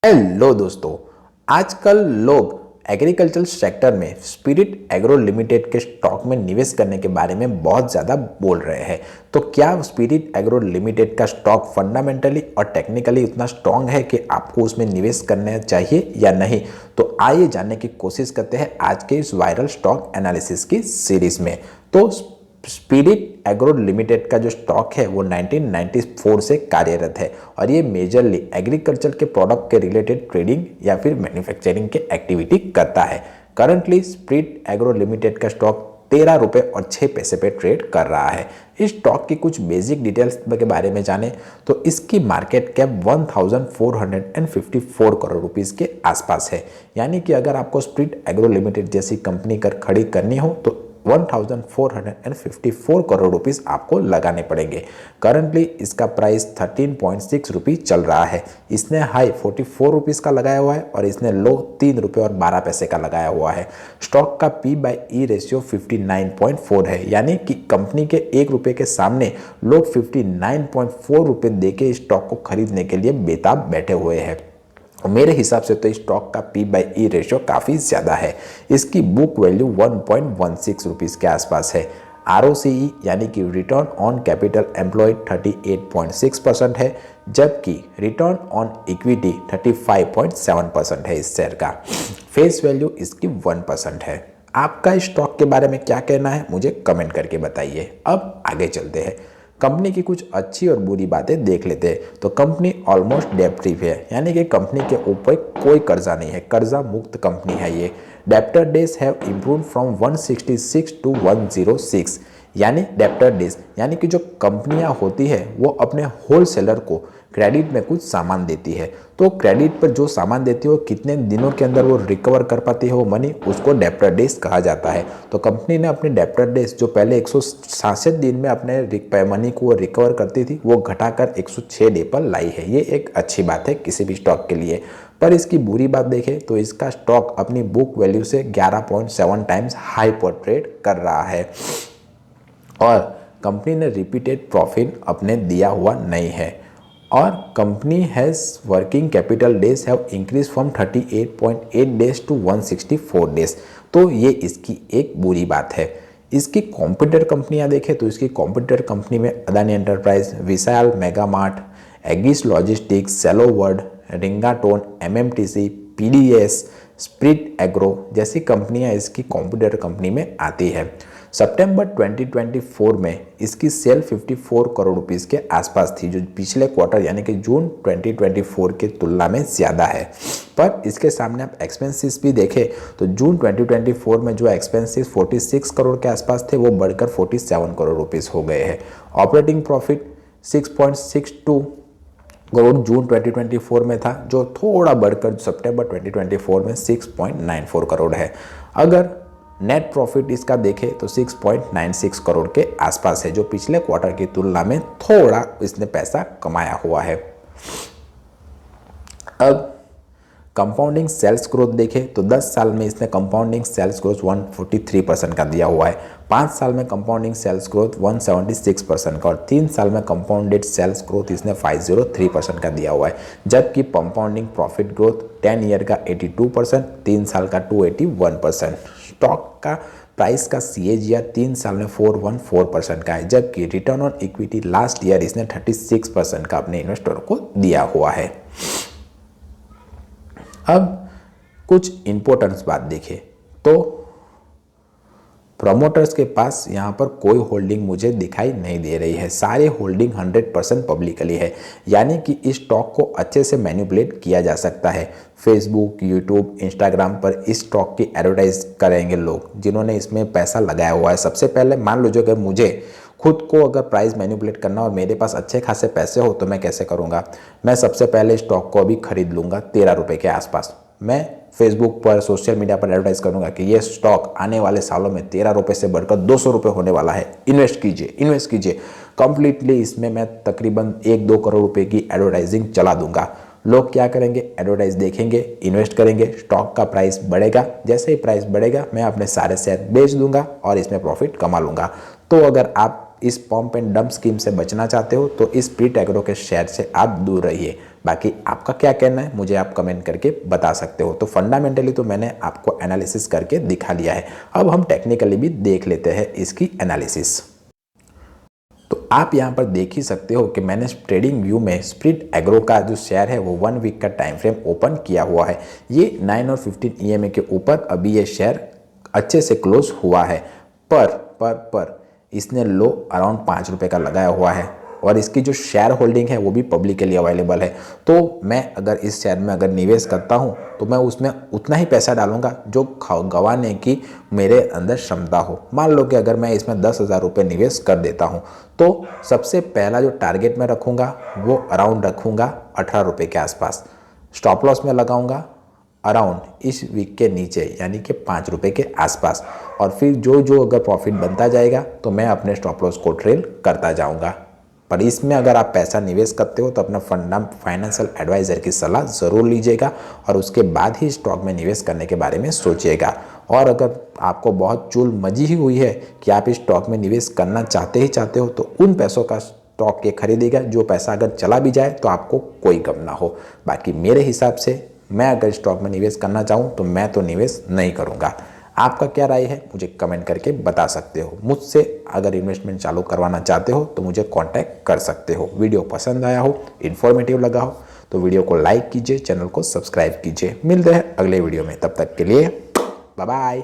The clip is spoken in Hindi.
हेलो दोस्तों। आजकल लोग एग्रीकल्चर सेक्टर में स्पिरिट एग्रो लिमिटेड के स्टॉक में निवेश करने के बारे में बहुत ज़्यादा बोल रहे हैं। तो क्या स्पिरिट एग्रो लिमिटेड का स्टॉक फंडामेंटली और टेक्निकली उतना स्ट्रांग है कि आपको उसमें निवेश करना चाहिए या नहीं? तो आइए जानने की कोशिश करते हैं आज के इस वायरल स्टॉक एनालिसिस की सीरीज में। तो स्पिरिट एग्रो लिमिटेड का जो स्टॉक है वो 1994 से कार्यरत है और ये मेजरली एग्रीकल्चर के प्रोडक्ट के रिलेटेड ट्रेडिंग या फिर मैन्युफैक्चरिंग के एक्टिविटी करता है। करंटली स्पिरिट एग्रो लिमिटेड का स्टॉक 13 रुपये और 6 पैसे पे ट्रेड कर रहा है। इस स्टॉक की कुछ बेसिक डिटेल्स के बारे में जाने तो इसकी मार्केट कैप 1454 करोड़ रुपीस के आसपास है। यानी कि अगर आपको स्पिरिट एग्रो लिमिटेड जैसी कंपनी खड़ी करनी हो तो 1454 करोड़ रुपीस आपको लगाने पड़ेंगे। करंटली इसका प्राइस 13.6 रुपीज चल रहा है। इसने हाई 44 रुपीस का लगाया हुआ है और इसने लो 3 रुपये और 12 पैसे का लगाया हुआ है। स्टॉक का P/E रेशियो 59.4 है, यानी कि कंपनी के 1 रुपये के सामने लोग 59.4 रुपये देके इस स्टॉक को खरीदने के लिए बेताब बैठे हुए हैं। मेरे हिसाब से तो इस स्टॉक का P/E रेशियो काफ़ी ज़्यादा है। इसकी बुक वैल्यू 1.16 रुपीज़ के आसपास है। ROCE यानी कि रिटर्न ऑन कैपिटल एम्प्लॉयड 38.6% है, जबकि रिटर्न ऑन इक्विटी 35.7% है इस शेयर का। फेस वैल्यू इसकी 1% है। आपका इस स्टॉक के बारे में क्या कहना है मुझे कमेंट करके बताइए। अब आगे चलते हैं, कंपनी की कुछ अच्छी और बुरी बातें देख लेते हैं। तो कंपनी ऑलमोस्ट डेब्ट फ्री है, यानी कि कंपनी के ऊपर कोई कर्जा नहीं है, कर्जा मुक्त कंपनी है ये। Debtor days have improve from 166 to 106, यानी डेब्टर डेज यानी कि जो कंपनियां होती है वो अपने होलसेलर को क्रेडिट में कुछ सामान देती है, तो क्रेडिट पर जो सामान देती है वो कितने दिनों के अंदर वो रिकवर कर पाती है वो मनी, उसको डेब्टर डेज कहा जाता है। तो कंपनी ने अपने डेब्टर डेज जो पहले 167 दिन में अपने मनी को वो रिकवर करती थी वो घटाकर 106 डे पर लाई है। ये एक अच्छी बात है किसी भी स्टॉक के लिए। पर इसकी बुरी बात देखें तो इसका स्टॉक अपनी बुक वैल्यू से 11.7 टाइम्स हाई पर ट्रेड कर रहा है और कंपनी ने रिपीटेड प्रॉफिट अपने दिया हुआ नहीं है। और company has working capital days have increase from 38.8 days to 164 days. तो ये इसकी एक बुरी बात है। इसकी कॉम्पिटिटर कंपनियां देखें तो इसकी कॉम्पिटिटर कंपनी में Adani enterprise, Vishal mega mart, Aegis logistics, Cello world, रिंगाटोन, MMTC, PDS, स्पिरिट एग्रो जैसी कंपनियां इसकी कॉम्पिटिटर कंपनी में आती है। सितंबर 2024 में इसकी सेल 54 करोड़ रुपीस के आसपास थी, जो पिछले क्वार्टर यानी कि जून 2024 की तुलना में ज़्यादा है। पर इसके सामने आप एक्सपेंसेस भी देखें तो जून 2024 में जो एक्सपेंसेस 46 करोड़ के आसपास थे वो बढ़कर 47 करोड़ रुपीस हो गए हैं। ऑपरेटिंग प्रॉफिट 6.62 करोड़ जून 2024 में था, जो थोड़ा बढ़कर सितंबर 2024 में 6.94 करोड़ है। अगर नेट प्रॉफिट इसका देखें तो 6.96 करोड़ के आसपास है, जो पिछले क्वार्टर की तुलना में थोड़ा इसने पैसा कमाया हुआ है। अब कंपाउंडिंग सेल्स ग्रोथ देखें तो 10 साल में इसने कंपाउंडिंग सेल्स ग्रोथ 143% का दिया हुआ है, 5 साल में कंपाउंडिंग सेल्स ग्रोथ 176% का और 3 साल में कंपाउंडेड सेल्स ग्रोथ इसने 503% का दिया हुआ है। जबकि कंपाउंडिंग प्रॉफिट ग्रोथ 10 ईयर का 82%, 3 साल का 281%। स्टॉक का प्राइस का CAGR 3 साल में 414% का है, जबकि return on equity last year इसने 36% का अपने इन्वेस्टर को दिया हुआ है। अब कुछ इंपॉर्टेंस बात देखें तो प्रमोटर्स के पास यहाँ पर कोई होल्डिंग मुझे दिखाई नहीं दे रही है। सारे होल्डिंग 100% पब्लिकली है, यानी कि इस स्टॉक को अच्छे से मैनिपुलेट किया जा सकता है। फेसबुक, यूट्यूब, इंस्टाग्राम पर इस स्टॉक की एडवर्टाइज करेंगे लोग जिन्होंने इसमें पैसा लगाया हुआ है। सबसे पहले मान लीजिए अगर मुझे खुद को अगर प्राइस मैनिपुलेट करना और मेरे पास अच्छे खासे पैसे हो तो मैं कैसे करूँगा? मैं सबसे पहले स्टॉक को अभी खरीद लूँगा 13 रुपये के आसपास। मैं फेसबुक पर, सोशल मीडिया पर एडवर्टाइज करूंगा कि ये स्टॉक आने वाले सालों में 13 रुपये से बढ़कर 200 रुपये होने वाला है, इन्वेस्ट कीजिए। कंप्लीटली इसमें मैं तकरीबन 1-2 करोड़ रुपए की एडवर्टाइजिंग चला दूंगा। लोग क्या करेंगे? एडवर्टाइज देखेंगे, इन्वेस्ट करेंगे, स्टॉक का प्राइस बढ़ेगा। जैसे ही प्राइस बढ़ेगा मैं अपने सारे शेयर बेच दूंगा और इसमें प्रॉफिट कमा लूंगा। तो अगर आप इस पंप एंड डंप स्कीम से बचना चाहते हो तो इस स्पिरिट एग्रो के शेयर से आप दूर रहिए। बाकी आपका क्या कहना है मुझे आप कमेंट करके बता सकते हो। तो फंडामेंटली तो मैंने आपको एनालिसिस करके दिखा दिया है, अब हम टेक्निकली भी देख लेते हैं इसकी एनालिसिस। तो आप यहाँ पर देख ही सकते हो कि मैंने ट्रेडिंग व्यू में स्प्रिट एग्रो का जो शेयर है वो 1 वीक का टाइम फ्रेम ओपन किया हुआ है। ये 9 और 15 EMA के ऊपर अभी ये शेयर अच्छे से क्लोज हुआ है, पर इसने लो अराउंड 5 रुपये का लगाया हुआ है और इसकी जो शेयर होल्डिंग है वो भी पब्लिकली अवेलेबल है। तो मैं अगर इस शेयर में अगर निवेश करता हूँ तो मैं उसमें उतना ही पैसा डालूंगा जो गंवाने की मेरे अंदर क्षमता हो। मान लो कि अगर मैं इसमें 10,000 रुपये निवेश कर देता हूँ तो सबसे पहला जो टारगेट मैं रखूँगा वो अराउंड रखूँगा 18 रुपये के आसपास। स्टॉप लॉस में लगाऊंगा अराउंड इस वीक के नीचे यानी कि 5 रुपये के आसपास, और फिर जो अगर प्रॉफिट बनता जाएगा तो मैं अपने स्टॉप लॉस को ट्रेल करता जाऊंगा। पर इसमें अगर आप पैसा निवेश करते हो तो अपना फाइनेंशियल एडवाइज़र की सलाह ज़रूर लीजिएगा और उसके बाद ही स्टॉक में निवेश करने के बारे में सोचिएगा। और अगर आपको बहुत चूल मची ही हुई है कि आप इस स्टॉक में निवेश करना चाहते हो तो उन पैसों का स्टॉक के खरीदेगा, जो पैसा अगर चला भी जाए तो आपको कोई गम ना हो। बाकी मेरे हिसाब से मैं अगर स्टॉक में निवेश करना चाहूँ तो मैं तो निवेश नहीं करूँगा। आपका क्या राय है मुझे कमेंट करके बता सकते हो। मुझसे अगर इन्वेस्टमेंट चालू करवाना चाहते हो तो मुझे कांटेक्ट कर सकते हो। वीडियो पसंद आया हो, इन्फॉर्मेटिव लगा हो तो वीडियो को लाइक कीजिए, चैनल को सब्सक्राइब कीजिए। मिलते हैं अगले वीडियो में, तब तक के लिए बाय बाय।